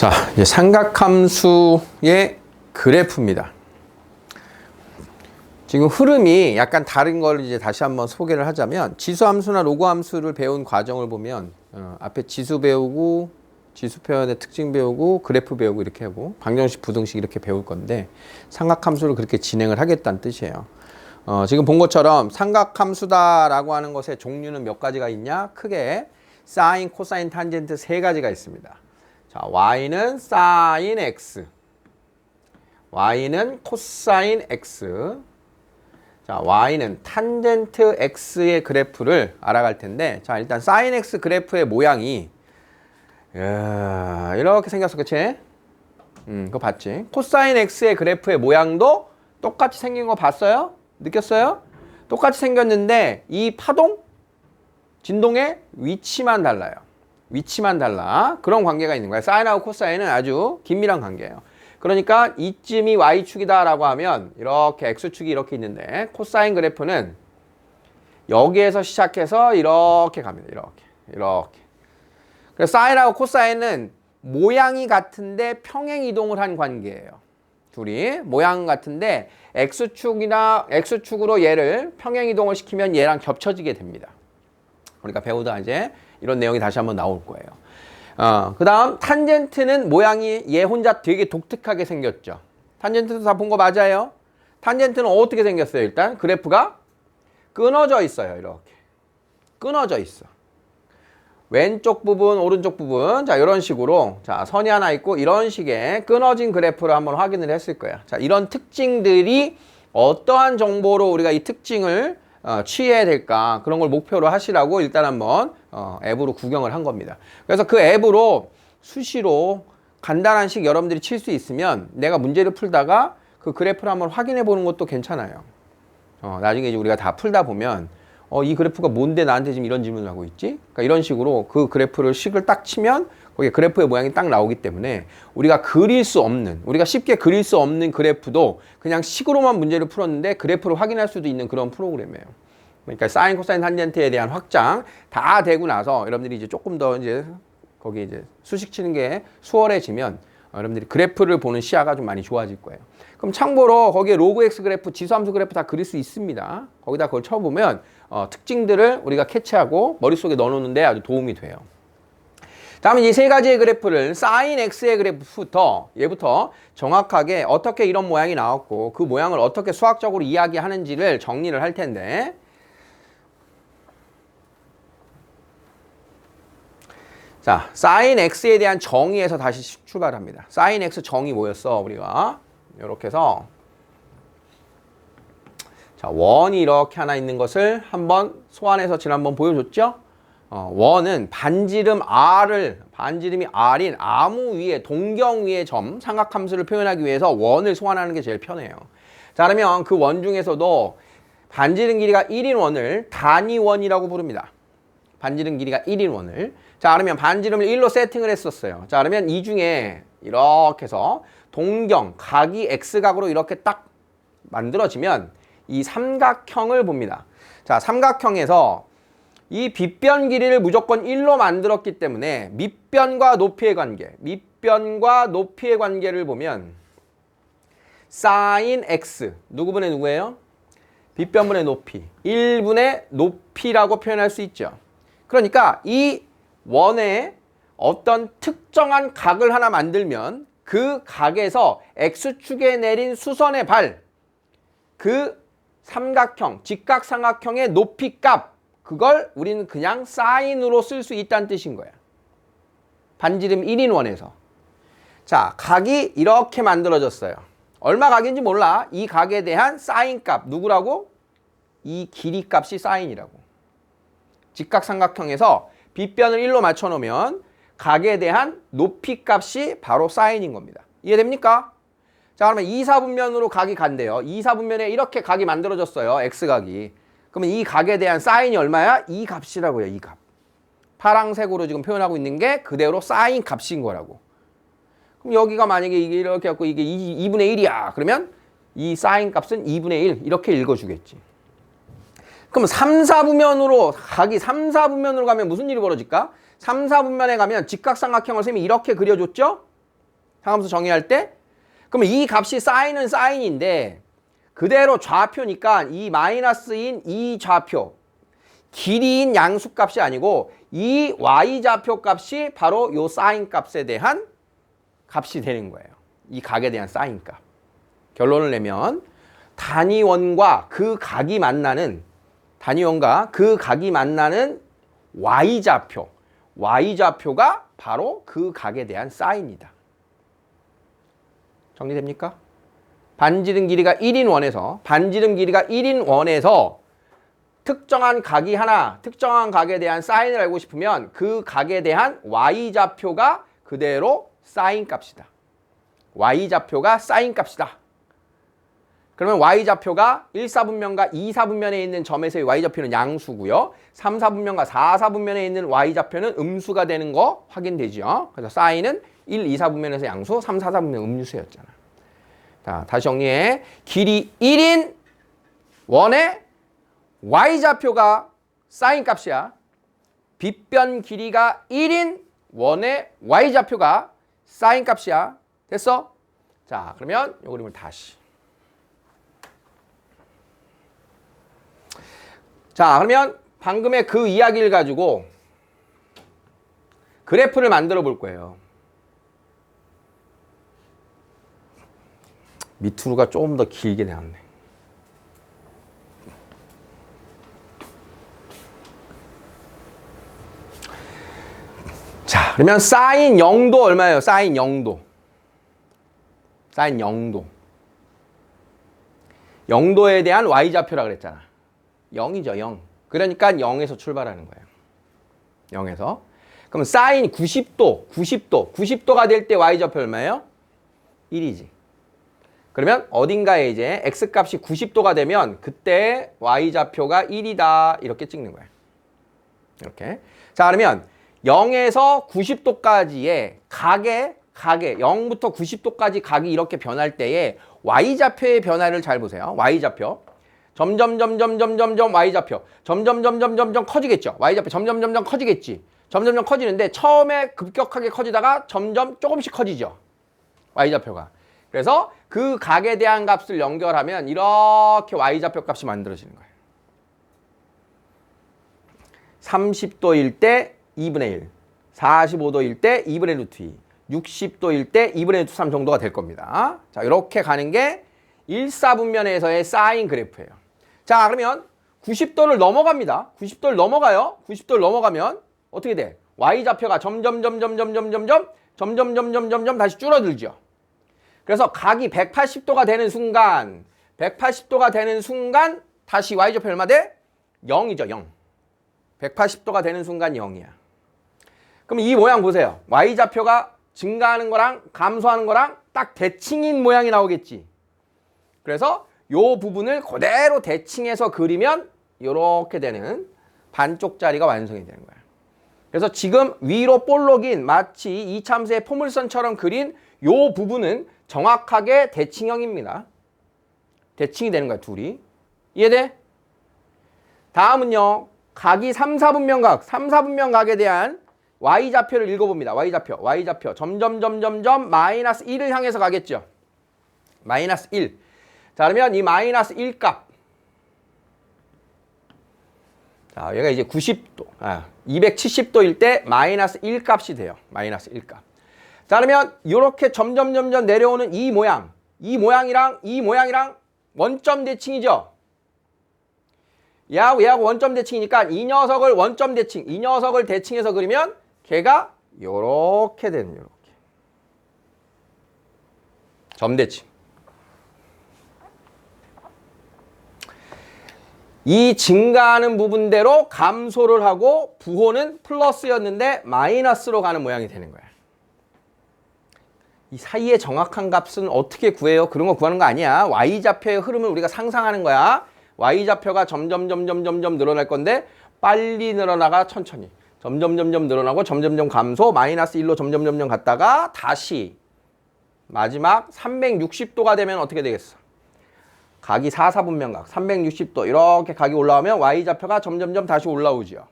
자, 이제 삼각함수의 그래프입니다. 지금 흐름이 약간 다른 걸 이제 다시 한번 소개를 하자면 지수함수나 로그함수를 배운 과정을 보면 앞에 지수 배우고 지수 표현의 특징 배우고 그래프 배우고 이렇게 하고 방정식 부등식 이렇게 배울 건데 삼각함수를 그렇게 진행을 하겠다는 뜻이에요. 지금 본 것처럼 삼각함수다라고 하는 것의 종류는 몇 가지가 있냐? 크게 사인, 코사인, 탄젠트 세 가지가 있습니다. 자, y는 사인 x, y는 코사인 x, 자, y는 탄젠트 x의 그래프를 알아갈 텐데, 자, 일단 사인 x 그래프의 모양이 이렇게 생겼어, 그치? 그거 봤지? 코사인 x의 그래프의 모양도 똑같이 생긴 거 봤어요? 느꼈어요? 똑같이 생겼는데 이 파동, 진동의 위치만 달라요. 위치만 달라. 그런 관계가 있는 거야. 사인하고 코사인은 아주 긴밀한 관계예요. 그러니까 이쯤이 y축이다 라고 하면 이렇게 x축이 이렇게 있는데 코사인 그래프는 여기에서 시작해서 이렇게 갑니다. 이렇게. 그래서 사인하고 코사인은 모양이 같은데 평행 이동을 한 관계예요. 둘이 모양 같은데 x축으로 얘를 평행 이동을 시키면 얘랑 겹쳐지게 됩니다. 그러니까 배우다 이제 이런 내용이 다시 한번 나올 거예요. 그 다음 탄젠트는 모양이 얘 혼자 되게 독특하게 생겼죠. 탄젠트도 다 본 거 맞아요? 탄젠트는 어떻게 생겼어요? 일단 그래프가 끊어져 있어요. 이렇게 끊어져 있어. 왼쪽 부분, 오른쪽 부분, 자 이런 식으로 자 선이 하나 있고 이런 식의 끊어진 그래프를 한번 확인을 했을 거야. 자 이런 특징들이 어떠한 정보로 우리가 이 특징을 취해야 될까 그런 걸 목표로 하시라고 일단 한번 앱으로 구경을 한 겁니다. 그래서 그 앱으로 수시로 간단한 식 여러분들이 칠 수 있으면 내가 문제를 풀다가 그 그래프를 한번 확인해 보는 것도 괜찮아요. 나중에 이제 우리가 다 풀다 보면 이 그래프가 뭔데 나한테 지금 이런 질문을 하고 있지? 그러니까 이런 식으로 그 그래프를 식을 딱 치면 거기에 그래프의 모양이 딱 나오기 때문에 우리가 우리가 쉽게 그릴 수 없는 그래프도 그냥 식으로만 문제를 풀었는데 그래프를 확인할 수도 있는 그런 프로그램이에요. 그러니까 사인, 코사인, 탄젠트에 대한 확장 다 되고 나서 여러분들이 이제 조금 더 이제 거기 이제 수식 치는 게 수월해지면 여러분들이 그래프를 보는 시야가 좀 많이 좋아질 거예요. 그럼 참고로 거기에 로그 X 그래프, 지수함수 그래프 다 그릴 수 있습니다. 거기다 그걸 쳐보면 특징들을 우리가 캐치하고 머릿속에 넣어놓는데 아주 도움이 돼요. 다음에 이 세 가지의 그래프를 사인 X의 그래프부터 얘부터 정확하게 어떻게 이런 모양이 나왔고 그 모양을 어떻게 수학적으로 이야기하는지를 정리를 할 텐데 자, 사인 X에 대한 정의에서 다시 출발합니다. 사인 X 정의 뭐였어? 우리가 이렇게 해서 자, 원이 이렇게 하나 있는 것을 한번 소환해서 지난번 보여줬죠? 원은 반지름이 R인 아무 위에 동경 위의 점 삼각함수를 표현하기 위해서 원을 소환하는 게 제일 편해요. 자, 그러면 그 원 중에서도 반지름 길이가 1인 원을 단위원이라고 부릅니다. 반지름 길이가 1인 원을. 자, 그러면 반지름을 1로 세팅을 했었어요. 자, 그러면 이 중에 이렇게 해서 동경, 각이 X각으로 이렇게 딱 만들어지면 이 삼각형을 봅니다. 자, 삼각형에서 이 빗변 길이를 무조건 1로 만들었기 때문에 밑변과 높이의 관계를 보면 sin x, 누구분의 누구예요? 빗변분의 높이, 1분의 높이라고 표현할 수 있죠. 그러니까 이 원에 어떤 특정한 각을 하나 만들면 그 각에서 x축에 내린 수선의 발, 그 삼각형, 직각삼각형의 높이 값, 그걸 우리는 그냥 사인으로 쓸 수 있다는 뜻인 거야. 반지름 1인 원에서. 자, 각이 이렇게 만들어졌어요. 얼마 각인지 몰라. 이 각에 대한 사인 값, 누구라고? 이 길이 값이 사인이라고. 직각삼각형에서 빗변을 1로 맞춰놓으면 각에 대한 높이 값이 바로 사인인 겁니다. 이해됩니까? 자, 그러면 2사분면으로 각이 간대요. 2사분면에 이렇게 각이 만들어졌어요. X각이. 그러면 이 각에 대한 사인이 얼마야? 이 값이라고요. 이 값. 파랑색으로 지금 표현하고 있는 게 그대로 사인 값인 거라고. 그럼 여기가 만약에 이게 이렇게 갖고 이게 2분의 1이야. 그러면 이 사인 값은 2분의 1 이렇게 읽어주겠지. 그럼 3사분면으로 각이 3사분면으로 가면 무슨 일이 벌어질까? 3사분면에 가면 직각삼각형을 쌤이 이렇게 그려줬죠? 상함수 정의할 때. 그러면 이 값이 사인은 사인인데 그대로 좌표니까 이 마이너스인 이 좌표, 길이인 양수값이 아니고 이 y좌표 값이 바로 요 사인 값에 대한 값이 되는 거예요. 이 각에 대한 사인 값. 결론을 내면 단위원과 그 각이 만나는 y좌표가 바로 그 각에 대한 사인이다. 정리됩니까? 반지름 길이가 1인 원에서 특정한 각이 하나, 특정한 각에 대한 사인을 알고 싶으면 그 각에 대한 y좌표가 그대로 사인 값이다. y좌표가 사인 값이다. 그러면 y좌표가 1사분면과 2사분면에 있는 점에서의 y좌표는 양수고요. 3사분면과 4사분면에 있는 y좌표는 음수가 되는 거 확인되죠. 그래서 사인은 1, 2사분면에서 양수, 3, 4사분면 음수였잖아. 자, 다시 정리해. 길이 1인 원의 y좌표가 사인 값이야. 빗변 길이가 1인 원의 y좌표가 사인 값이야. 됐어? 자, 그러면 이 그림을 다시. 자, 그러면 방금의 그 이야기를 가지고 그래프를 만들어 볼 거예요. 밑으로가 조금 더 길게 나왔네. 자, 그러면 사인 0도 얼마예요? 사인 0도. 사인 0도. 0도에 대한 y좌표라 그랬잖아. 0이죠, 0. 그러니까 0에서 출발하는 거예요. 0에서. 그럼 사인 90도가 될 때 y좌표 얼마예요? 1이지. 그러면 어딘가에 이제 x값이 90도가 되면 그때 y좌표가 1이다. 이렇게 찍는 거예요. 이렇게. 자, 그러면 0에서 90도까지의 각에 0부터 90도까지 각이 이렇게 변할 때에 y좌표의 변화를 잘 보세요. y좌표. 점점 y좌표. 점점 커지겠죠. y좌표 점점 커지겠지. 점점 커지는데 처음에 급격하게 커지다가 점점 조금씩 커지죠. y좌표가. 그래서 그 각에 대한 값을 연결하면 이렇게 y좌표 값이 만들어지는 거예요. 30도일 때 2분의 1, 45도일 때 2분의 루트 2, 60도일 때 2분의 루트 3 정도가 될 겁니다. 자, 이렇게 가는 게 1사분면에서의 사인 그래프예요. 자, 그러면 90도를 넘어갑니다. 90도를 넘어가요. 90도를 넘어가면 어떻게 돼? y좌표가 점점 다시 줄어들죠. 그래서 각이 180도가 되는 순간 다시 y좌표 얼마 돼? 0이죠, 0. 180도가 되는 순간 0이야. 그럼 이 모양 보세요. y좌표가 증가하는 거랑 감소하는 거랑 딱 대칭인 모양이 나오겠지. 그래서 요 부분을 그대로 대칭해서 그리면 이렇게 되는 반쪽짜리가 완성이 되는 거야. 그래서 지금 위로 볼록인 마치 이참수의 포물선처럼 그린 요 부분은 정확하게 대칭형입니다. 대칭이 되는 거야, 둘이. 이해돼? 다음은요. 각이 3, 4분면 각에 대한 y좌표를 읽어봅니다. y좌표. 점점 마이너스 1을 향해서 가겠죠. 마이너스 1. 자, 그러면 이 마이너스 1 값. 자, 얘가 이제 270도일 때 마이너스 1 값이 돼요. 마이너스 1 값. 자, 그러면 이렇게 점점 내려오는 이 모양이랑 원점 대칭이죠. 얘하고 원점 대칭이니까 이 녀석을 대칭해서 그리면 걔가 요렇게 되는, 요렇게. 점 대칭. 이 증가하는 부분대로 감소를 하고 부호는 플러스였는데 마이너스로 가는 모양이 되는 거야. 이 사이의 정확한 값은 어떻게 구해요? 그런 거 구하는 거 아니야. y좌표의 흐름을 우리가 상상하는 거야. y좌표가 점점 늘어날 건데 빨리 늘어나가 천천히. 점점 늘어나고 점점 감소, 마이너스 1로 점점 갔다가 다시 마지막 360도가 되면 어떻게 되겠어? 각이 4사분면각 360도 이렇게 각이 올라오면 y좌표가 점점 다시 올라오죠.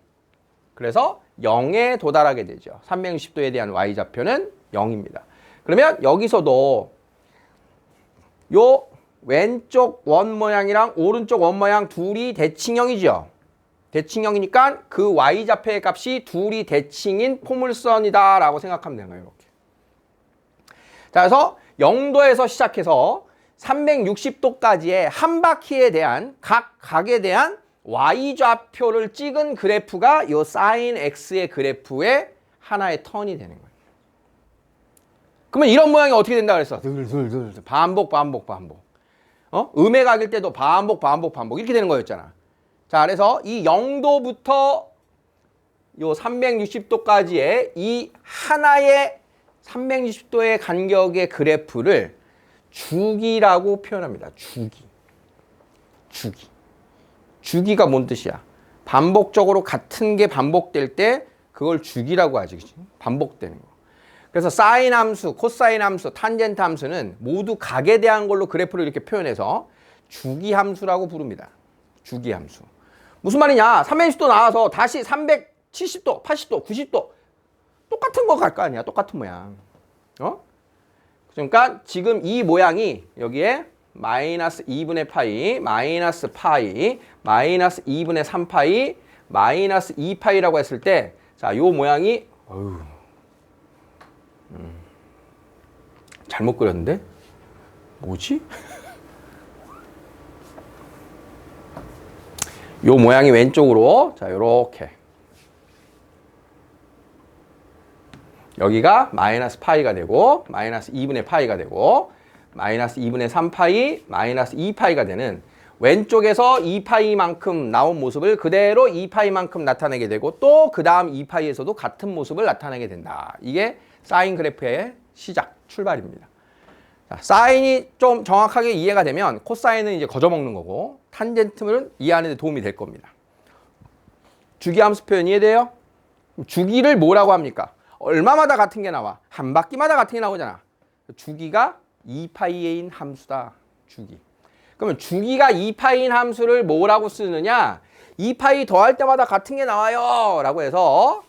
그래서 0에 도달하게 되죠. 360도에 대한 y좌표는 0입니다. 그러면 여기서도 요 왼쪽 원 모양이랑 오른쪽 원 모양 둘이 대칭형이죠. 대칭형이니까 그 y좌표의 값이 둘이 대칭인 포물선이다 라고 생각하면 되는 거예요. 이렇게. 자, 그래서 0도에서 시작해서 360도까지의 한 바퀴에 대한 각 각에 대한 y좌표를 찍은 그래프가 요 sin x의 그래프의 하나의 턴이 되는 거예요. 그러면 이런 모양이 어떻게 된다 그랬어? 반복. 음의 각일 때도 반복 이렇게 되는 거였잖아. 자, 그래서 이 0도부터 요 360도까지의 이 하나의 360도의 간격의 그래프를 주기라고 표현합니다. 주기가 뭔 뜻이야? 반복적으로 같은 게 반복될 때 그걸 주기라고 하지. 그치? 반복되는 거. 그래서 사인 함수, 코사인 함수, 탄젠트 함수는 모두 각에 대한 걸로 그래프를 이렇게 표현해서 주기 함수라고 부릅니다. 주기 함수. 무슨 말이냐? 360도 나와서 다시 370도, 80도, 90도 똑같은 거 갈 거 아니야. 똑같은 모양. 그러니까 지금 이 모양이 여기에 마이너스 2분의 파이, 마이너스 파이, 마이너스 2분의 3파이, 마이너스 2파이라고 했을 때 자, 요 모양이 잘못 그렸는데? 뭐지? 요 모양이 왼쪽으로 자, 요렇게 여기가 마이너스 파이가 되고 마이너스 2분의 파이가 되고 마이너스 2분의 3파이, 마이너스 2파이가 되는 왼쪽에서 2파이만큼 나온 모습을 그대로 2파이만큼 나타내게 되고 또 그 다음 2파이에서도 같은 모습을 나타내게 된다. 이게 사인 그래프의 시작, 출발입니다. 자, 사인이 좀 정확하게 이해가 되면 코사인은 이제 거저먹는 거고 탄젠트는 이해하는 데 도움이 될 겁니다. 주기함수 표현 이해돼요? 주기를 뭐라고 합니까? 얼마마다 같은 게 나와? 한 바퀴마다 같은 게 나오잖아. 주기가 2파이인 함수다. 주기. 그러면 주기가 2파이인 함수를 뭐라고 쓰느냐? 2파이 더할 때마다 같은 게 나와요. 라고 해서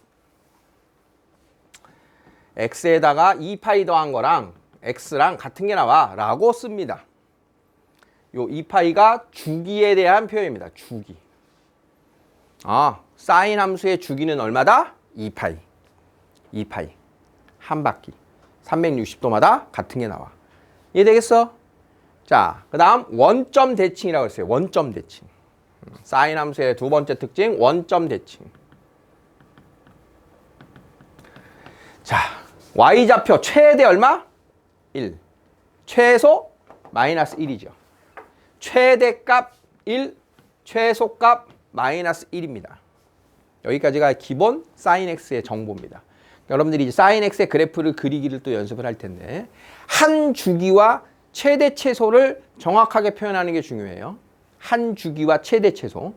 x에다가 2파이 더한 거랑 x랑 같은 게 나와. 라고 씁니다. 요 2파이가 주기에 대한 표현입니다. 주기. 사인 함수의 주기는 얼마다? 2파이. 2파이. 한 바퀴. 360도마다 같은 게 나와. 이해되겠어? 자, 그 다음 원점 대칭이라고 했어요. 원점 대칭. 사인 함수의 두 번째 특징, 원점 대칭. 자, y좌표 최대 얼마? 1. 최소 마이너스 1이죠. 최대값 1, 최소값 마이너스 1입니다. 여기까지가 기본 사인 x의 정보입니다. 여러분들이 이제 사인 x의 그래프를 그리기를 또 연습을 할 텐데 한 주기와 최대 최소를 정확하게 표현하는 게 중요해요. 한 주기와 최대 최소.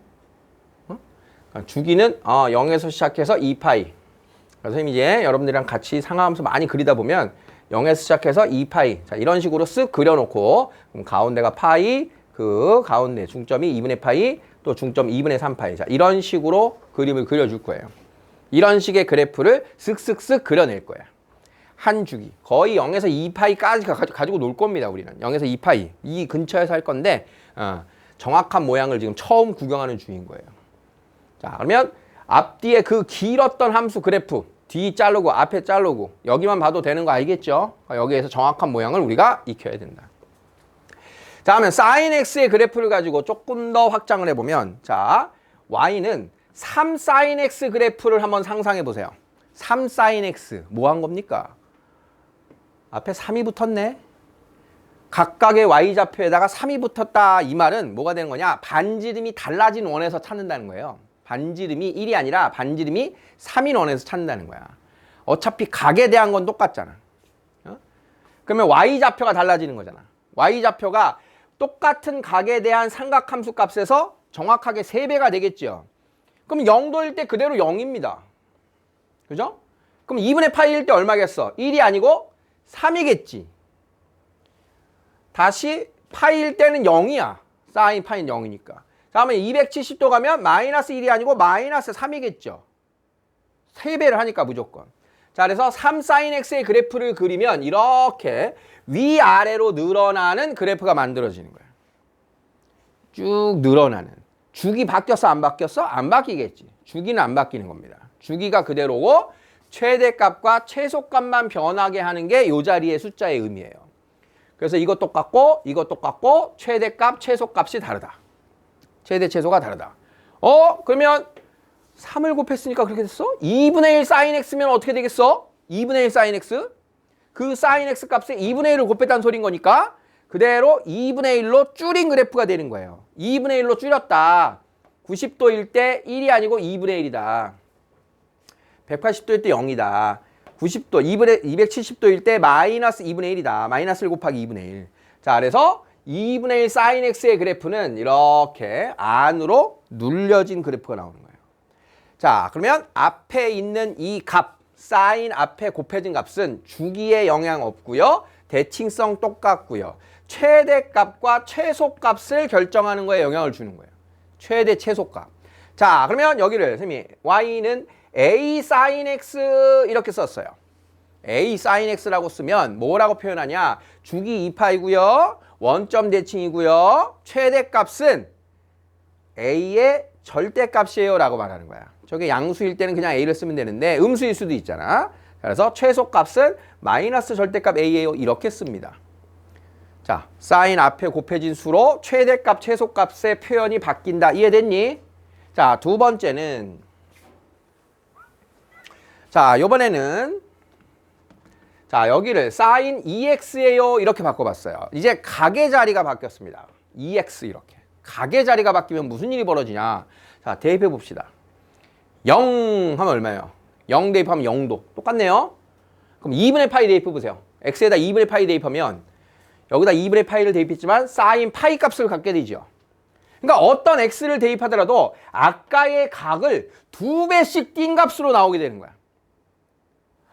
그러니까 주기는 0에서 시작해서 2파이. 그래서 이제 여러분들이랑 같이 상하함수 많이 그리다 보면 0에서 시작해서 2파이. 자, 이런 식으로 쓱 그려놓고 그럼 가운데가 파이, 그 가운데 중점이 2분의 파이, 또 중점 2분의 3파이. 자, 이런 식으로 그림을 그려줄 거예요. 이런 식의 그래프를 쓱쓱쓱 그려낼 거야. 한 주기. 거의 0에서 2파이까지 가지고 놀 겁니다. 우리는. 0에서 2파이. 이 근처에서 할 건데 정확한 모양을 지금 처음 구경하는 중인 거예요. 자, 그러면 앞뒤에 그 길었던 함수 그래프 뒤 자르고 앞에 자르고 여기만 봐도 되는 거 알겠죠? 여기에서 정확한 모양을 우리가 익혀야 된다. 자, 그러면 sin x의 그래프를 가지고 조금 더 확장을 해보면 자, y는 3sin x 그래프를 한번 상상해 보세요. 3sin x 뭐 한 겁니까? 앞에 3이 붙었네. 각각의 y좌표에다가 3이 붙었다. 이 말은 뭐가 되는 거냐? 반지름이 달라진 원에서 찾는다는 거예요. 반지름이 1이 아니라 반지름이 3인 원에서 찾는다는 거야. 어차피 각에 대한 건 똑같잖아. 그러면 y좌표가 달라지는 거잖아. y좌표가 똑같은 각에 대한 삼각함수 값에서 정확하게 3배가 되겠죠. 그럼 0도일 때 그대로 0입니다. 그죠? 그럼 2분의 파이일 때 얼마겠어? 1이 아니고 3이겠지. 다시 파이일 때는 0이야. 사인 파이는 0이니까. 다음에 270도 가면 마이너스 1이 아니고 마이너스 3이겠죠. 3배를 하니까 무조건. 자, 그래서 3sin x의 그래프를 그리면 이렇게 위아래로 늘어나는 그래프가 만들어지는 거예요. 쭉 늘어나는. 주기 바뀌었어, 안 바뀌었어? 안 바뀌겠지. 주기는 안 바뀌는 겁니다. 주기가 그대로고 최대값과 최소값만 변하게 하는 게 이 자리의 숫자의 의미예요. 그래서 이것 똑같고 이것 똑같고 최대값, 최소값이 다르다. 최대, 최소가 다르다. 그러면 3을 곱했으니까 그렇게 됐어? 2분의 1 sin x면 어떻게 되겠어? 2분의 1 sin x? 그 sin x 값에 2분의 1을 곱했다는 소린 거니까 그대로 2분의 1로 줄인 그래프가 되는 거예요. 2분의 1로 줄였다. 90도일 때 1이 아니고 2분의 1이다. 180도일 때 0이다. 90도, 270도일 때 마이너스 2분의 1이다. 마이너스 1 곱하기 2분의 1. 자, 그래서 2분의 1 sin x의 그래프는 이렇게 안으로 눌려진 그래프가 나오는 거예요. 자, 그러면 앞에 있는 이 값, sin 앞에 곱해진 값은 주기에 영향 없고요. 대칭성 똑같고요. 최대값과 최소값을 결정하는 거에 영향을 주는 거예요. 최대, 최소값. 자, 그러면 여기를 선생님이 y는 a sin x 이렇게 썼어요. a sin x라고 쓰면 뭐라고 표현하냐? 주기 2파이고요. 원점 대칭이고요. 최대값은 a의 절대값이에요 라고 말하는 거야. 저게 양수일 때는 그냥 a를 쓰면 되는데 음수일 수도 있잖아. 그래서 최소값은 마이너스 절대값 a예요. 이렇게 씁니다. 자, sin 앞에 곱해진 수로 최대값, 최소값의 표현이 바뀐다. 이해됐니? 자, 두 번째는 자, 요번에는 자, 여기를 sin 2x예요. 이렇게 바꿔봤어요. 이제 각의 자리가 바뀌었습니다. 2x 이렇게. 각의 자리가 바뀌면 무슨 일이 벌어지냐. 자, 대입해 봅시다. 0 하면 얼마예요? 0 대입하면 0도. 똑같네요. 그럼 2분의 파이 대입해 보세요. x에다 2분의 파이 대입하면 여기다 2분의 파이를 대입했지만 sin 파이 값을 갖게 되죠. 그러니까 어떤 x를 대입하더라도 아까의 각을 2배씩 뛴 값으로 나오게 되는 거야.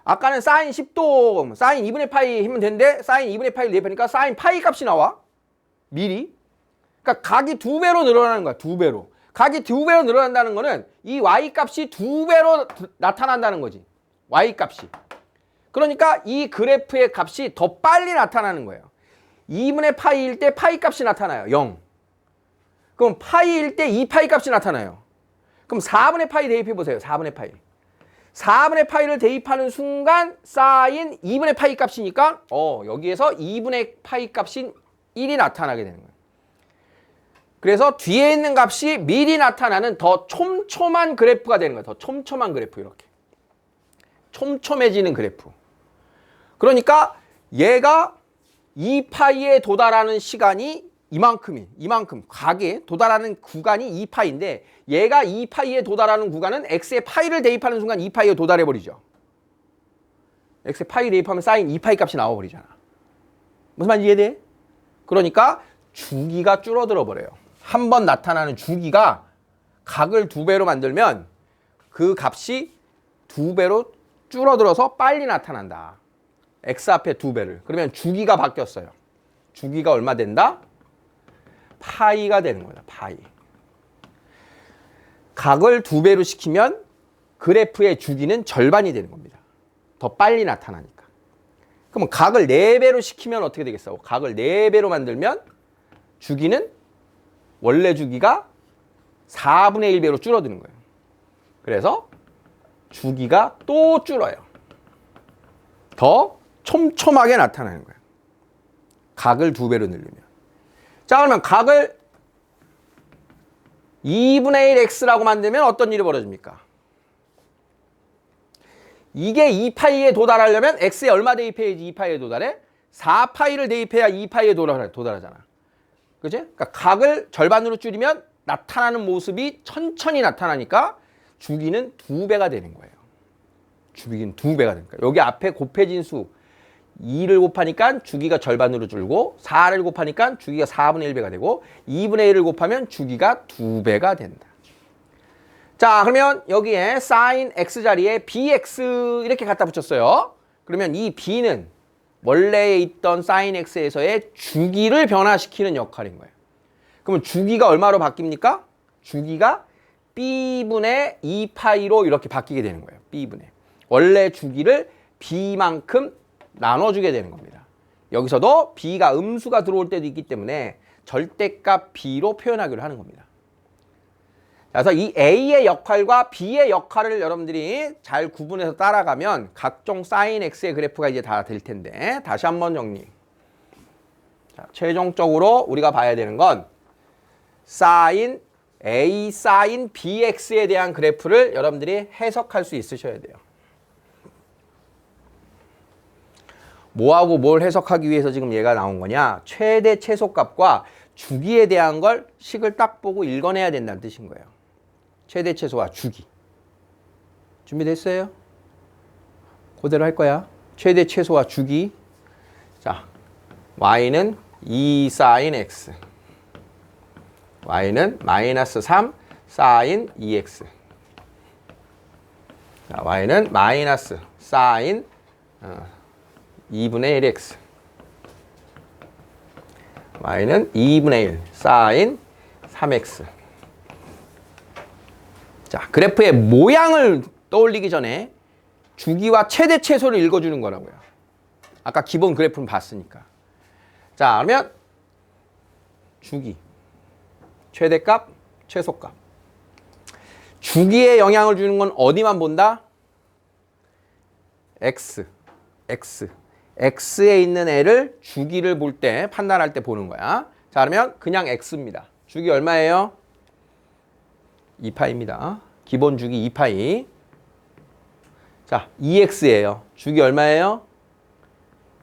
아까는 sin 10도, sin 2분의 파이 하면 되는데 sin 2분의 파이를 대입하니까 sin 파이 값이 나와. 미리. 그러니까 각이 2배로 늘어나는 거야. 2배로. 각이 2배로 늘어난다는 거는 이 y 값이 2배로 나타난다는 거지. y 값이. 그러니까 이 그래프의 값이 더 빨리 나타나는 거예요. 2분의 파이일 때 파이 값이 나타나요. 0. 그럼 파이일 때 2파이 값이 나타나요. 그럼 4분의 파이 대입해 보세요. 4분의 파이. 4분의 파이를 대입하는 순간 쌓인 2분의 파이 값이니까 여기에서 2분의 파이 값인 1이 나타나게 되는 거예요. 그래서 뒤에 있는 값이 미리 나타나는 더 촘촘한 그래프가 되는 거예요. 더 촘촘한 그래프 이렇게. 촘촘해지는 그래프. 그러니까 얘가 2파이에 도달하는 시간이 이만큼 각에 도달하는 구간이 2파이인데 얘가 2파이에 도달하는 구간은 x에 파이를 대입하는 순간 2파이에 도달해 버리죠. x에 파이 대입하면 사인 2파이 값이 나와 버리잖아. 무슨 말인지 이해돼? 그러니까 주기가 줄어들어 버려요. 한 번 나타나는 주기가 각을 2배로 만들면 그 값이 2배로 줄어들어서 빨리 나타난다. x 앞에 2배를. 그러면 주기가 바뀌었어요. 주기가 얼마 된다? 파이가 되는 거다. 파이. 각을 2배로 시키면 그래프의 주기는 절반이 되는 겁니다. 더 빨리 나타나니까. 그러면 각을 4배로 시키면 어떻게 되겠어? 각을 4배로 만들면 주기는 원래 주기가 4분의 1배로 줄어드는 거예요. 그래서 주기가 또 줄어요. 더 촘촘하게 나타나는 거예요. 각을 2배로 늘리면. 자, 그러면 각을 2분의 1 x라고 만들면 어떤 일이 벌어집니까? 이게 2파이에 도달하려면 x에 얼마 대입해야지 2파이에 도달해? 4파이를 대입해야 2파이에 도달하잖아. 그치? 그러니까 각을 절반으로 줄이면 나타나는 모습이 천천히 나타나니까 주기는 2배가 되는 거예요. 주기는 2배가 되니까. 여기 앞에 곱해진 수 2를 곱하니까 주기가 절반으로 줄고 4를 곱하니까 주기가 4분의 1배가 되고 2분의 1을 곱하면 주기가 2배가 된다. 자, 그러면 여기에 sin x 자리에 bx 이렇게 갖다 붙였어요. 그러면 이 b는 원래 있던 sin x에서의 주기를 변화시키는 역할인 거예요. 그러면 주기가 얼마로 바뀝니까? 주기가 b분의 2파이로 이렇게 바뀌게 되는 거예요. b분의. 원래 주기를 b만큼 나눠주게 되는 겁니다. 여기서도 b가 음수가 들어올 때도 있기 때문에 절대값 b로 표현하기로 하는 겁니다. 그래서 이 a의 역할과 b의 역할을 여러분들이 잘 구분해서 따라가면 각종 sin x의 그래프가 이제 다 될 텐데 다시 한번 정리. 자, 최종적으로 우리가 봐야 되는 건 sin a sin bx에 대한 그래프를 여러분들이 해석할 수 있으셔야 돼요. 뭐하고 뭘 해석하기 위해서 지금 얘가 나온 거냐? 최대 최소값과 주기에 대한 걸 식을 딱 보고 읽어내야 된다는 뜻인 거예요. 최대 최소와 주기. 준비됐어요? 그대로 할 거야. 최대 최소와 주기. 자, y는 2 sin x. y는 마이너스 3 sin 2x. 자, y는 마이너스 sin 2분의 1x. y는 2분의 1 sin 3x. 자, 그래프의 모양을 떠올리기 전에 주기와 최대 최소를 읽어주는 거라고요. 아까 기본 그래프는 봤으니까. 자, 그러면 주기, 최대값, 최소값. 주기에 영향을 주는 건 어디만 본다? x. x에 있는 애를 주기를 볼 때, 판단할 때 보는 거야. 자, 그러면 그냥 x입니다. 주기 얼마예요? 2파이입니다. 기본 주기 2파이. 자, 2x예요. 주기 얼마예요?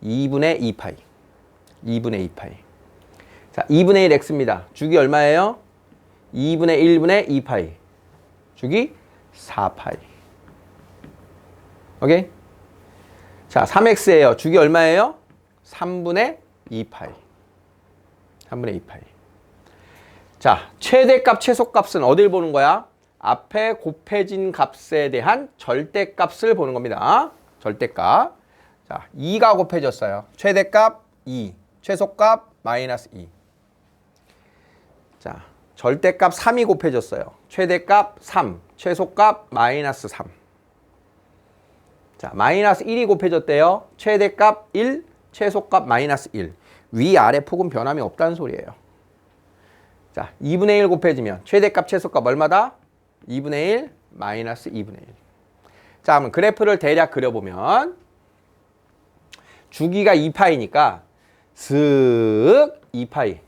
2분의 2파이. 2분의 2파이. 자, 2분의 1 x입니다. 주기 얼마예요? 2분의 1분의 2파이. 주기 4파이. 오케이? 자, 3x예요. 주기 얼마예요? 3분의 2파이. 3분의 2파이. 자, 최대값, 최소값은 어딜 보는 거야? 앞에 곱해진 값에 대한 절대값을 보는 겁니다. 절대값. 자, 2가 곱해졌어요. 최대값 2, 최소값 마이너스 2. 자, 절대값 3이 곱해졌어요. 최대값 3, 최소값 마이너스 3. 자, 마이너스 1이 곱해졌대요. 최대값 1, 최소값 마이너스 1. 위아래 폭은 변함이 없다는 소리예요. 자, 2분의 1 곱해지면 최대값, 최소값 얼마다? 2분의 1, 마이너스 2분의 1. 자, 그럼 그래프를 대략 그려보면 주기가 2파이니까 슥 2파이.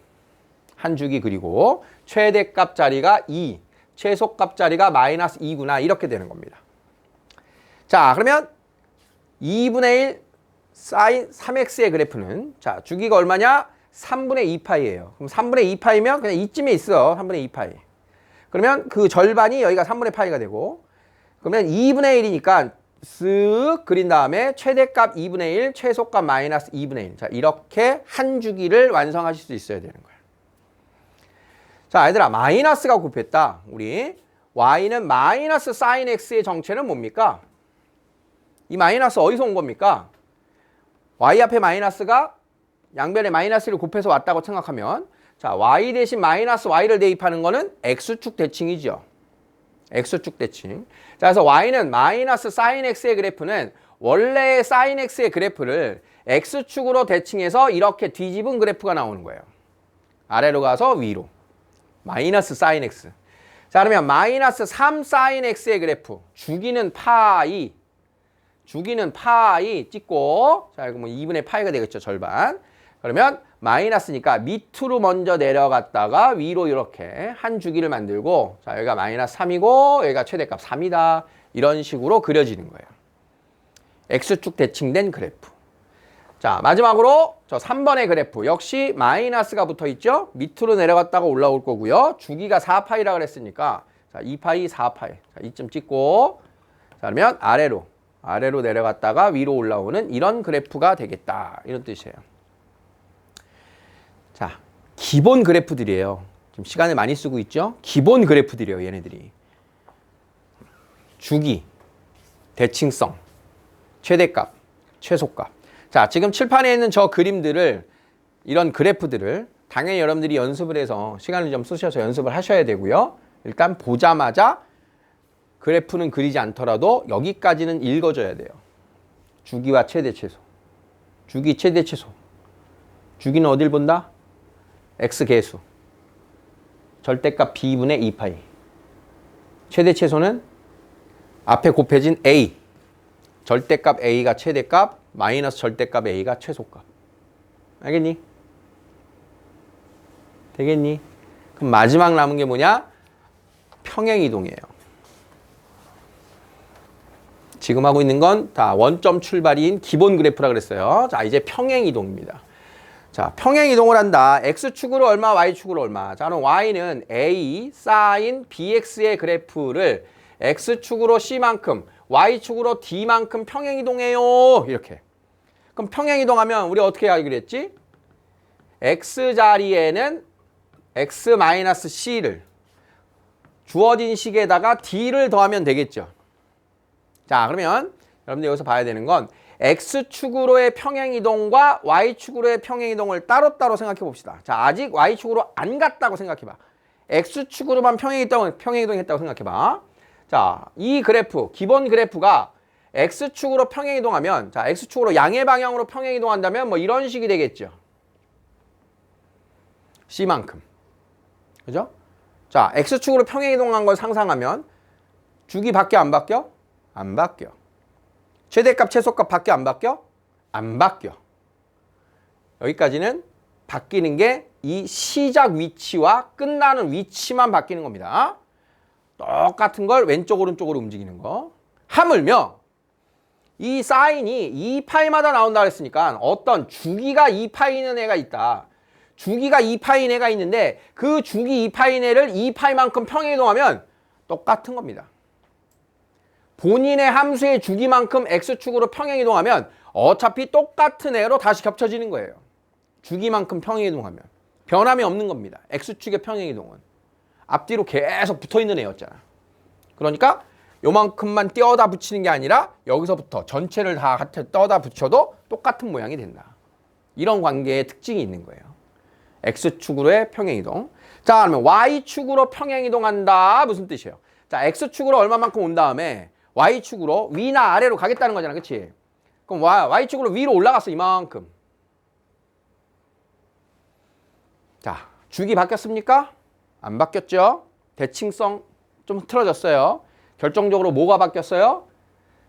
한 주기 그리고 최대값 자리가 2, 최소값 자리가 마이너스 2구나. 이렇게 되는 겁니다. 자, 그러면 2분의 1 sin 3x의 그래프는 자, 주기가 얼마냐? 3분의 2파이예요. 그럼 3분의 2파이면 그냥 이쯤에 있어. 3분의 2파이. 그러면 그 절반이 여기가 3분의 파이가 되고 그러면 2분의 1이니까 쓱 그린 다음에 최대값 2분의 1, 최소값 마이너스 2분의 1. 자, 이렇게 한 주기를 완성하실 수 있어야 되는 거예요. 자, 얘들아, 마이너스가 곱했다. 우리 y는 마이너스 sin x의 정체는 뭡니까? 이 마이너스 어디서 온 겁니까? y 앞에 마이너스가 양변에 마이너스를 곱해서 왔다고 생각하면 자, y 대신 마이너스 y를 대입하는 거는 x축 대칭이죠. x축 대칭. 자, 그래서 y는 마이너스 sin x의 그래프는 원래의 sin x의 그래프를 x축으로 대칭해서 이렇게 뒤집은 그래프가 나오는 거예요. 아래로 가서 위로. 마이너스 sin x. 자, 그러면 마이너스 3 sin x의 그래프. 주기는 파이. 주기는 파이 찍고 자, 이거 뭐 2분의 파이가 되겠죠. 절반. 그러면 마이너스니까 밑으로 먼저 내려갔다가 위로 이렇게 한 주기를 만들고 자, 여기가 마이너스 3이고 여기가 최대값 3이다. 이런 식으로 그려지는 거예요. x축 대칭된 그래프. 자, 마지막으로 저 3번의 그래프. 역시 마이너스가 붙어 있죠. 밑으로 내려갔다가 올라올 거고요. 주기가 4파이라 그랬으니까 자, 2파이, 4파이. 자, 이쯤 찍고 자, 그러면 아래로 내려갔다가 위로 올라오는 이런 그래프가 되겠다. 이런 뜻이에요. 자, 기본 그래프들이에요. 지금 시간을 많이 쓰고 있죠? 기본 그래프들이에요, 얘네들이. 주기, 대칭성, 최대값, 최소값. 자, 지금 칠판에 있는 저 그림들을, 이런 그래프들을 당연히 여러분들이 연습을 해서 시간을 좀 쓰셔서 연습을 하셔야 되고요. 일단 보자마자 그래프는 그리지 않더라도 여기까지는 읽어줘야 돼요. 주기와 최대 최소. 주기 최대 최소. 주기는 어딜 본다? x 계수. 절대값 b분의 2파이. 최대 최소는 앞에 곱해진 a. 절대값 a가 최대값 마이너스 절대값 a가 최소값. 알겠니? 되겠니? 그럼 마지막 남은 게 뭐냐? 평행이동이에요. 지금 하고 있는 건 다 원점 출발인 기본 그래프라 그랬어요. 자, 이제 평행이동입니다. 자, 평행이동을 한다. x축으로 얼마, y축으로 얼마. 자, 그럼 y는 a sin bx의 그래프를 x축으로 c만큼, y축으로 d만큼 평행이동해요. 이렇게. 그럼 평행이동하면 우리 어떻게 하기로 했지? x 자리에는 x-c를 주어진 식에다가 d를 더하면 되겠죠. 자, 그러면 여러분들 여기서 봐야 되는 건 x축으로의 평행이동과 y축으로의 평행이동을 따로따로 생각해 봅시다. 자, 아직 y축으로 안 갔다고 생각해 봐. x축으로만 평행이동했다고 생각해 봐. 자, 이 그래프, 기본 그래프가 x축으로 평행이동하면, 자, x축으로 양의 방향으로 평행이동한다면 뭐 이런 식이 되겠죠. c만큼. 그죠? 자, x축으로 평행이동한 걸 상상하면 주기 바뀌어 안 바뀌어? 안 바뀌어. 최대값 최소값 바뀌어 안 바뀌어? 안 바뀌어. 여기까지는 바뀌는 게 이 시작 위치와 끝나는 위치만 바뀌는 겁니다. 똑같은 걸 왼쪽 오른쪽으로 움직이는 거. 하물며 이 사인이 2파이마다 나온다 그랬으니까 어떤 주기가 2파이는 애가 있다. 주기가 2파인 애가 있는데 그 주기 2파인 애를 2파이만큼 평행이동하면 똑같은 겁니다. 본인의 함수의 주기만큼 x축으로 평행이동하면 어차피 똑같은 애로 다시 겹쳐지는 거예요. 주기만큼 평행이동하면. 변함이 없는 겁니다. x축의 평행이동은. 앞뒤로 계속 붙어있는 애였잖아. 그러니까 요만큼만 띄어다 붙이는 게 아니라 여기서부터 전체를 다 떠다 붙여도 똑같은 모양이 된다. 이런 관계의 특징이 있는 거예요. x축으로의 평행이동. 자, 그러면 y축으로 평행이동한다. 무슨 뜻이에요? 자, x축으로 얼마만큼 온 다음에 y축으로 위나 아래로 가겠다는 거잖아. 그치? 그럼 y축으로 위로 올라갔어. 이만큼. 자, 주기 바뀌었습니까? 안 바뀌었죠? 대칭성 좀 틀어졌어요. 결정적으로 뭐가 바뀌었어요?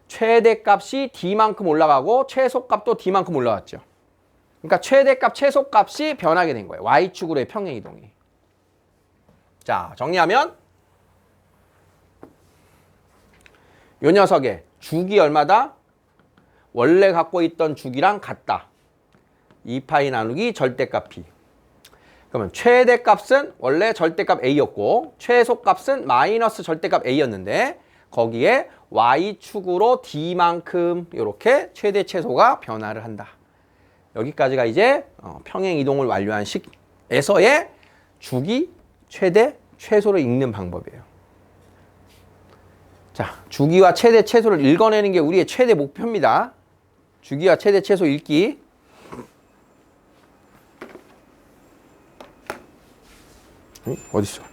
최대값이 d만큼 올라가고 최소값도 d만큼 올라갔죠. 그러니까 최대값, 최소값이 변하게 된 거예요. y축으로의 평행이동이. 자, 정리하면 요 녀석의 주기 얼마다? 원래 갖고 있던 주기랑 같다. 2파이 나누기 절대값 b. 그러면 최대값은 원래 절대값 a였고 최소값은 마이너스 절대값 a였는데 거기에 y축으로 d만큼 이렇게 최대 최소가 변화를 한다. 여기까지가 이제 평행이동을 완료한 식에서의 주기, 최대, 최소를 읽는 방법이에요. 자, 주기와 최대, 최소를 읽어내는 게 우리의 최대 목표입니다. 주기와 최대, 최소 읽기. 어딨어?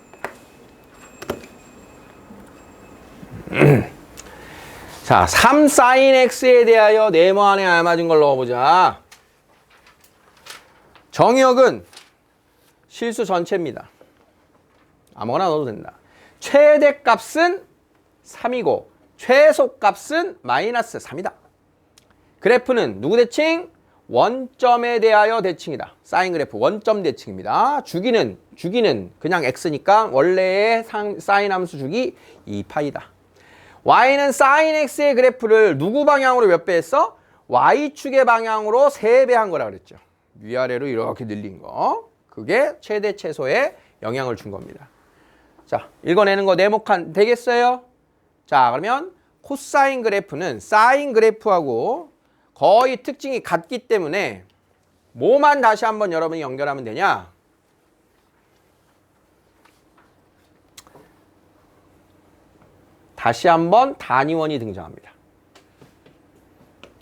자, 3sin x에 대하여 네모 안에 알맞은 걸 넣어보자. 정의역은 실수 전체입니다. 아무거나 넣어도 된다. 최대값은 3이고 최소값은 마이너스 3이다. 그래프는 누구 대칭? 원점에 대하여 대칭이다. 사인 그래프 원점 대칭입니다. 주기는 그냥 x니까 원래의 사인 함수 주기 2파이다. y는 사인 x의 그래프를 누구 방향으로 몇 배 했어? y축의 방향으로 3배 한 거라 그랬죠. 위아래로 이렇게 늘린 거. 그게 최대 최소에 영향을 준 겁니다. 자, 읽어내는 거 네모칸 되겠어요? 자, 그러면 코사인 그래프는 사인 그래프하고 거의 특징이 같기 때문에 뭐만 다시 한번 여러분이 연결하면 되냐? 다시 한번 단위원이 등장합니다.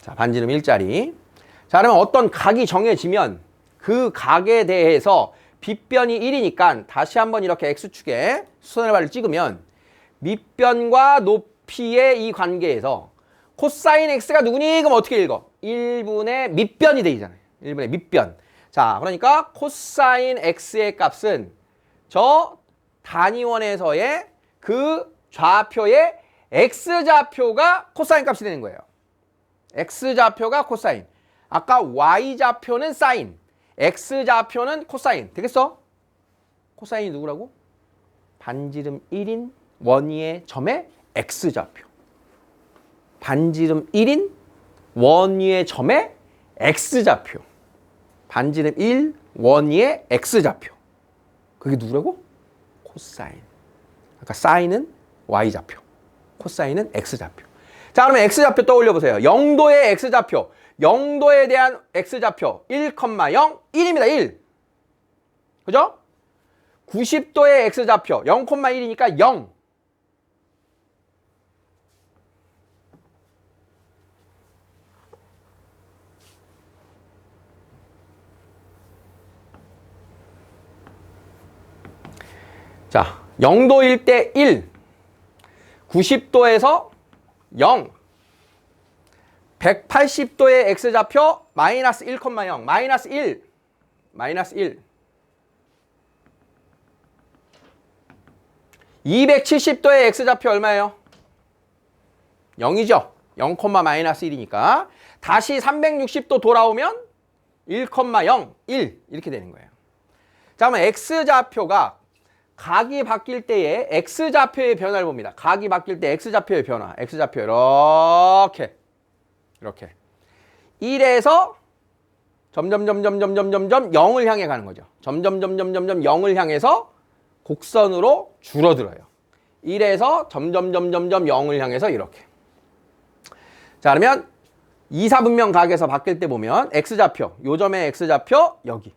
자, 반지름 일자리. 자, 그러면 어떤 각이 정해지면 그 각에 대해서 빗변이 1이니까 다시 한번 이렇게 x축에 수선의 발을 찍으면 밑변과 높이의 이 관계에서 코사인 x가 누구니? 그럼 어떻게 읽어? 1분의 밑변이 되잖아요. 1분의 밑변. 자, 그러니까 코사인 x의 값은 저 단위원에서의 그 좌표의 x좌표가 코사인 값이 되는 거예요. x좌표가 코사인. 아까 y좌표는 사인. x좌표는 코사인. 되겠어? 코사인이 누구라고? 반지름 1인 원위의 점의 x좌표. 반지름 1인 원위의 점의 x좌표. 반지름 1 원위의 x좌표. 그게 누구라고? 코사인. 아까 사인은 y좌표. 코사인은 x좌표. 자, 그러면 x좌표 떠올려 보세요. 0도의 x좌표. 0도에 대한 x좌표 1,0, 1입니다. 1. 그죠? 90도의 x좌표 0,1이니까 0. 자, 0도일 때 1, 90도에서 0, 180도의 x좌표 마이너스 1,0, 마이너스 1, 마이너스 1. 270도의 x좌표 얼마예요? 0이죠. 0, 마이너스 1이니까. 다시 360도 돌아오면 1,0, 1 이렇게 되는 거예요. 자, 그러면 x좌표가 각이 바뀔 때의 x좌표의 변화를 봅니다. 각이 바뀔 때 x좌표의 변화. x좌표 이렇게. 1에서 점점 0을 향해 가는 거죠. 점점 0을 향해서 곡선으로 줄어들어요. 1에서 점점 0을 향해서 이렇게. 자, 그러면 2, 4분면 각에서 바뀔 때 보면 x좌표, 요 점의 x좌표 여기.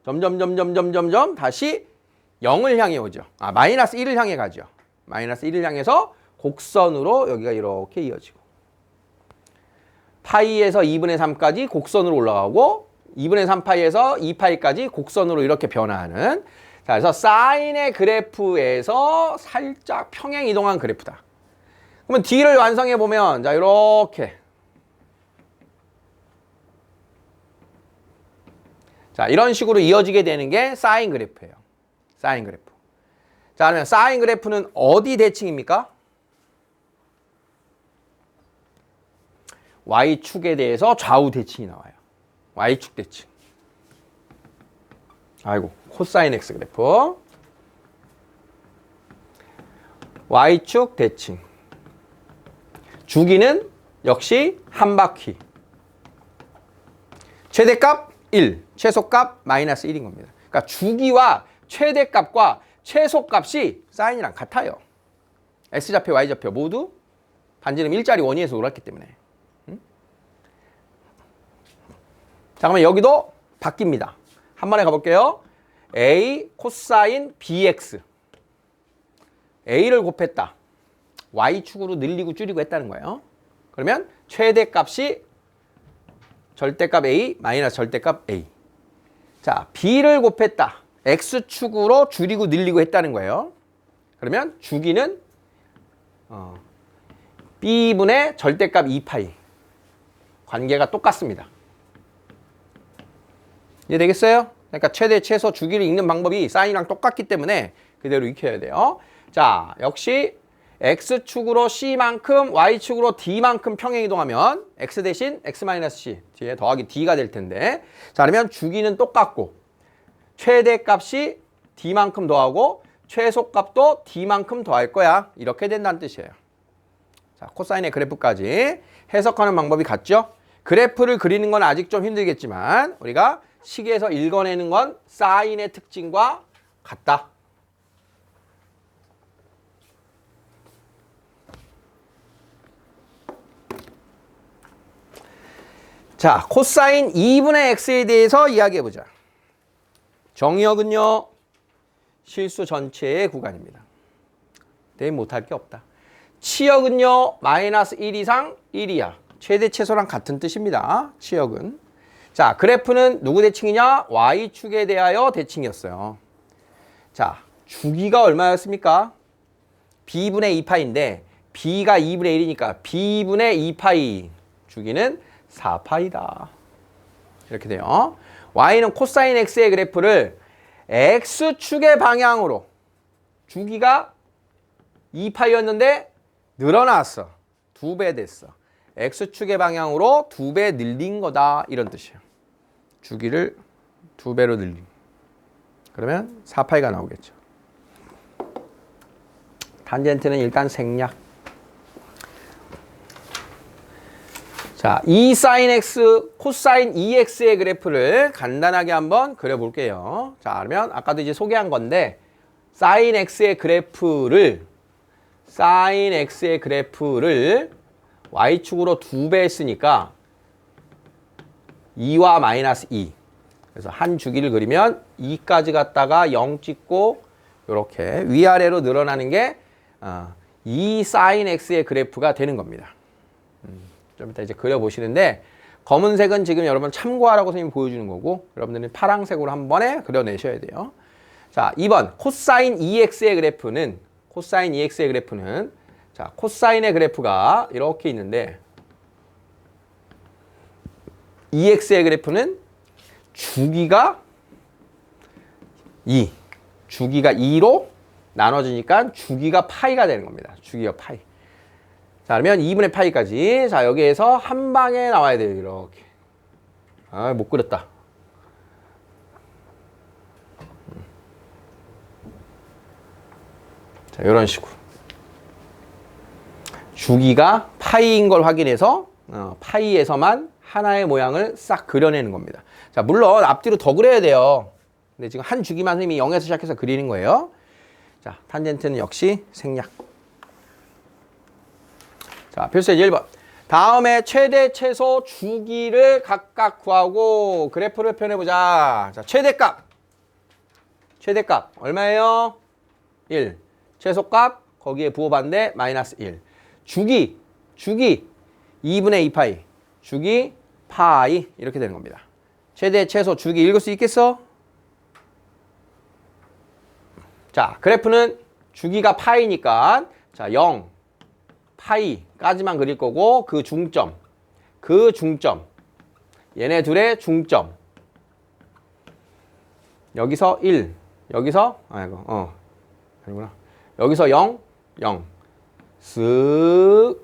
점점 다시 0을 향해 오죠. 마이너스 1을 향해 가죠. 마이너스 1을 향해서 곡선으로 여기가 이렇게 이어지고. 파이에서 2분의 3까지 곡선으로 올라가고 2분의 3파이에서 2파이까지 곡선으로 이렇게 변화하는. 자, 그래서 사인의 그래프에서 살짝 평행 이동한 그래프다. 그러면 D를 완성해 보면 자, 이렇게. 자, 이런 식으로 이어지게 되는 게 사인 그래프예요. 사인 그래프. 자, 그러면 사인 그래프는 어디 대칭입니까? Y축에 대해서 좌우 대칭이 나와요. Y축 대칭. 아이고, 코사인 X 그래프. Y축 대칭. 주기는 역시 한 바퀴. 최대값 1, 최소값 마이너스 1인 겁니다. 그러니까 주기와 최대값과 최소값이 사인이랑 같아요. X좌표, Y좌표 모두 반지름 일자리 원위에서 돌았기 때문에. 자, 그러면 여기도 바뀝니다. 한 번에 가볼게요. A 코사인 BX. A를 곱했다. Y축으로 늘리고 줄이고 했다는 거예요. 그러면 최대값이 절대값 A 마이너스 절대값 A. 자, B를 곱했다. X축으로 줄이고 늘리고 했다는 거예요. 그러면 주기는 B분의 절대값 2파이. 관계가 똑같습니다. 이해되겠어요? 그러니까 최대, 최소, 주기를 읽는 방법이 사인이랑 똑같기 때문에 그대로 익혀야 돼요. 자, 역시 X축으로 C만큼, Y축으로 D만큼 평행 이동하면 X 대신 X-C 뒤에 더하기 D가 될 텐데, 자, 그러면 주기는 똑같고 최대값이 D만큼 더하고 최소값도 D만큼 더할 거야. 이렇게 된다는 뜻이에요. 자, 코사인의 그래프까지 해석하는 방법이 같죠? 그래프를 그리는 건 아직 좀 힘들겠지만 우리가 식에서 읽어내는 건 사인의 특징과 같다. 자, 코사인 2분의 x에 대해서 이야기해보자. 정의역은요, 실수 전체의 구간입니다. 대입 못할 게 없다. 치역은요, 마이너스 1 이상 1 이하. 최대 최소랑 같은 뜻입니다. 치역은. 자, 그래프는 누구 대칭이냐? Y축에 대하여 대칭이었어요. 자, 주기가 얼마였습니까? b분의 2파이인데 b가 2분의 1이니까 b분의 2파이 주기는 4파이다. 이렇게 돼요. y는 코사인 x의 그래프를 x축의 방향으로 주기가 2파이였는데 늘어났어. 2배 됐어. x축의 방향으로 2배 늘린 거다. 이런 뜻이에요. 주기를 2배로 늘린. 그러면 4파이가 나오겠죠. 탄젠트는 일단 생략. 자, 2 sin x, 코사인 2x의 그래프를 간단하게 한번 그려볼게요. 자, 그러면 아까도 이제 소개한 건데 sin x의 그래프를 y축으로 2배 했으니까 2와 마이너스 2. 그래서 한 주기를 그리면 2까지 갔다가 0 찍고 이렇게 위아래로 늘어나는 게 2 sin x의 그래프가 되는 겁니다. 좀 이따 이제 그려보시는데 검은색은 지금 여러분 참고하라고 선생님이 보여주는 거고 여러분들은 파란색으로 한 번에 그려내셔야 돼요. 자, 2번 코사인 2x의 그래프는 자, 코사인의 그래프가 이렇게 있는데 2x의 그래프는 주기가 2로 나눠지니까 주기가 파이가 되는 겁니다. 주기가 파이. 자, 그러면 2분의 파이까지. 자, 여기에서 한 방에 나와야 돼요. 이렇게. 아, 못 그렸다. 자, 이런 식으로. 주기가 파이인 걸 확인해서 파이에서만 하나의 모양을 싹 그려내는 겁니다. 자, 물론 앞뒤로 더 그려야 돼요. 근데 지금 한 주기만 선생님이 0에서 시작해서 그리는 거예요. 자, 탄젠트는 역시 생략. 자, 필수예제 1번. 다음에 최대, 최소, 주기를 각각 구하고 그래프를 표현해보자. 자, 최대값 얼마예요? 1. 최소값 거기에 부호반대 마이너스 1. 주기 2분의 2파이. 주기 파이 이렇게 되는 겁니다. 최대, 최소, 주기 읽을 수 있겠어? 자, 그래프는 주기가 파이니까 자, 0, 파이까지만 그릴 거고 그 중점 얘네 둘의 중점 여기서 1 여기서 아니구나 여기서 0 쓱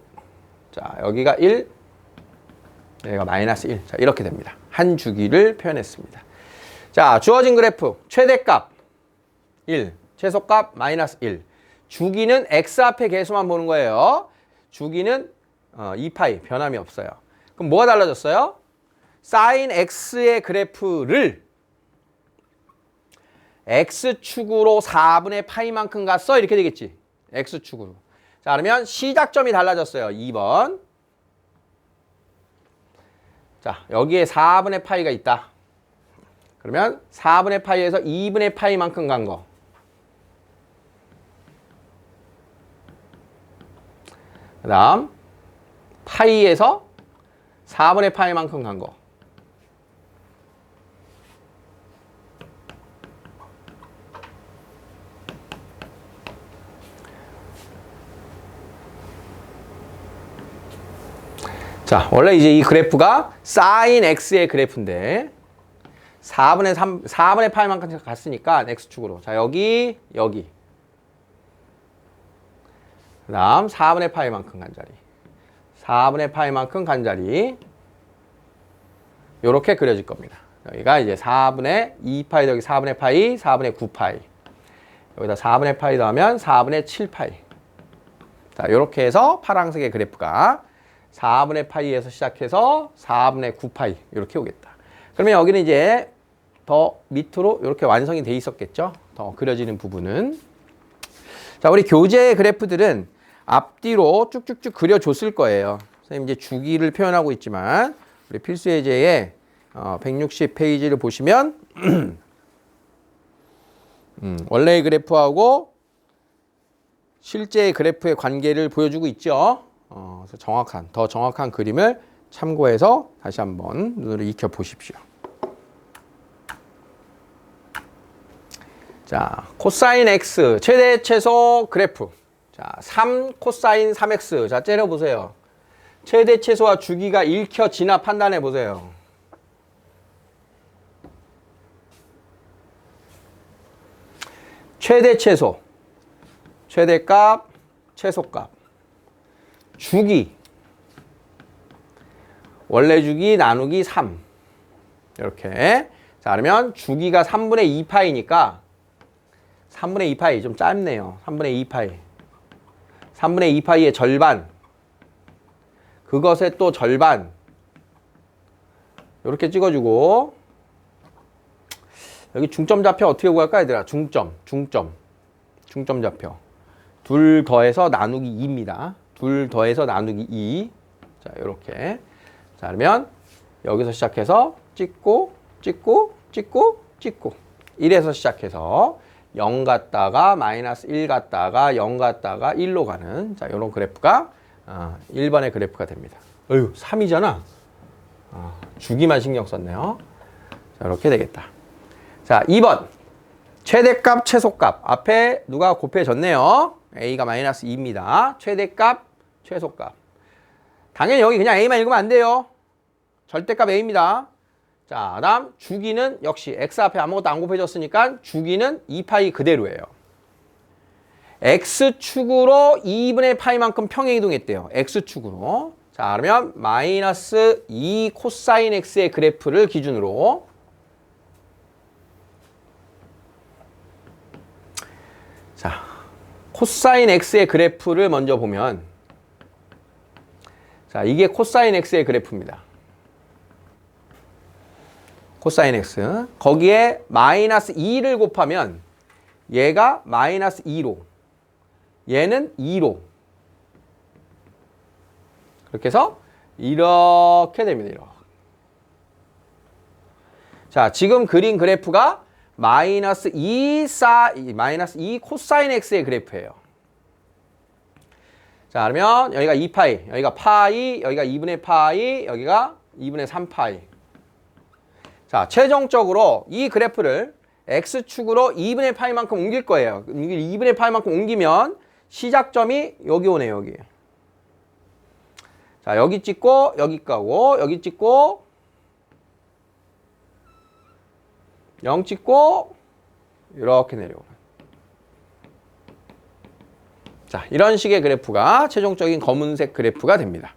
자, 여기가 1 여기가 마이너스 1 자, 이렇게 됩니다. 한 주기를 표현했습니다. 자, 주어진 그래프 최대값 1 최소값 마이너스 1 주기는 x 앞에 개수만 보는 거예요. 주기는 2파이 변함이 없어요. 그럼 뭐가 달라졌어요? sin x의 그래프를 x축으로 4분의 파이만큼 갔어 이렇게 되겠지. x축으로. 자, 그러면 시작점이 달라졌어요. 2번. 자, 여기에 4분의 파이가 있다. 그러면 4분의 파이에서 2분의 파이만큼 간 거. 그 다음 파이에서 4분의 파이만큼 간 거. 자, 원래 이제 이 그래프가 sin x의 그래프인데 4분의 파이만큼 갔으니까 x축으로. 자, 여기. 그 다음 4분의 파이만큼 간 자리. 4분의 파이만큼 간 자리. 요렇게 그려질 겁니다. 여기가 이제 4분의 2파이, 여기 4분의 파이, 4분의 9파이. 여기다 4분의 파이 더하면 4분의 7파이. 자, 요렇게 해서 파란색의 그래프가 4분의 파이에서 시작해서 4분의 9파이 이렇게 오겠다. 그러면 여기는 이제 더 밑으로 이렇게 완성이 돼 있었겠죠. 더 그려지는 부분은. 자, 우리 교재의 그래프들은 앞뒤로 쭉쭉쭉 그려줬을 거예요. 선생님 이제 주기를 표현하고 있지만 우리 필수예제의 160페이지를 보시면 원래의 그래프하고 실제의 그래프의 관계를 보여주고 있죠. 그래서 더 정확한 그림을 참고해서 다시 한번 눈으로 익혀 보십시오. 자, 코사인 x 최대 최소 그래프. 자, 3 코사인 3x. 자, 째려보세요. 최대 최소와 주기가 읽혀지나 판단해 보세요. 최대 최소, 최대값, 최소값, 주기, 원래 주기 나누기 3 이렇게. 자, 그러면 주기가 3분의 2파이니까 3분의 2파이 좀 짧네요. 3분의 2파이 3분의 2파이의 절반, 그것의 또 절반 이렇게 찍어주고, 여기 중점 좌표 어떻게 구할까 얘들아? 중점 좌표 둘 더해서 나누기 2입니다. 둘 더해서 나누기 2. 자, 이렇게. 자, 그러면 여기서 시작해서 찍고 1에서 시작해서 0 갔다가 마이너스 1 갔다가 0 갔다가 1로 가는, 자, 이런 그래프가 1번의 그래프가 됩니다. 어휴, 3이잖아. 주기만 신경 썼네요. 자, 이렇게 되겠다. 자, 2번. 최대값, 최소값. 앞에 누가 곱해졌네요. a가 마이너스 2입니다. 최대값, 최소값. 당연히 여기 그냥 a만 읽으면 안 돼요. 절대값 a입니다. 자, 그 다음 주기는 역시 x 앞에 아무것도 안 곱해졌으니까 주기는 2파이 그대로예요. x축으로 2분의 파이만큼 평행이동했대요. x축으로. 자, 그러면 마이너스 2 코사인 x의 그래프를 기준으로, 자, 코사인 x의 그래프를 먼저 보면, 자, 이게 코사인 x의 그래프입니다. 코사인 x. 거기에 마이너스 2를 곱하면 얘가 마이너스 2로, 얘는 2로. 그렇게 해서 이렇게 됩니다. 이렇게. 자, 지금 그린 그래프가 마이너스 2 코사인 x의 그래프예요. 자, 그러면 여기가 2파이, 여기가 파이, 여기가 2분의 파이, 여기가 2분의 3파이. 자, 최종적으로 이 그래프를 x축으로 2분의 파이만큼 옮길 거예요. 2분의 파이만큼 옮기면 시작점이 여기 오네요. 여기. 자, 여기 찍고 여기 가고, 여기 찍고 0 찍고 이렇게 내려오는. 자, 이런 식의 그래프가 최종적인 검은색 그래프가 됩니다.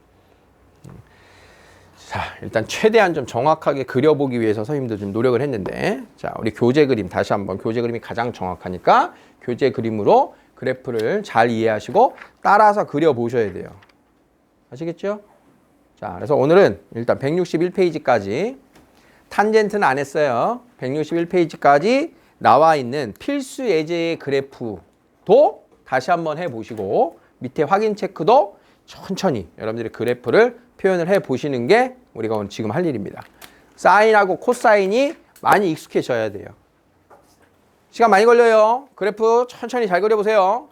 자, 일단 최대한 좀 정확하게 그려보기 위해서 선생님도 좀 노력을 했는데, 자, 우리 교재 그림 다시 한번, 교재 그림이 가장 정확하니까 교재 그림으로 그래프를 잘 이해하시고 따라서 그려보셔야 돼요. 아시겠죠? 자, 그래서 오늘은 일단 161페이지까지, 탄젠트는 안 했어요. 161페이지까지 나와 있는 필수 예제의 그래프도 다시 한번 해보시고, 밑에 확인 체크도 천천히 여러분들이 그래프를 표현을 해보시는 게 우리가 오늘 지금 할 일입니다. 사인하고 코사인이 많이 익숙해져야 돼요. 시간 많이 걸려요. 그래프 천천히 잘 그려보세요.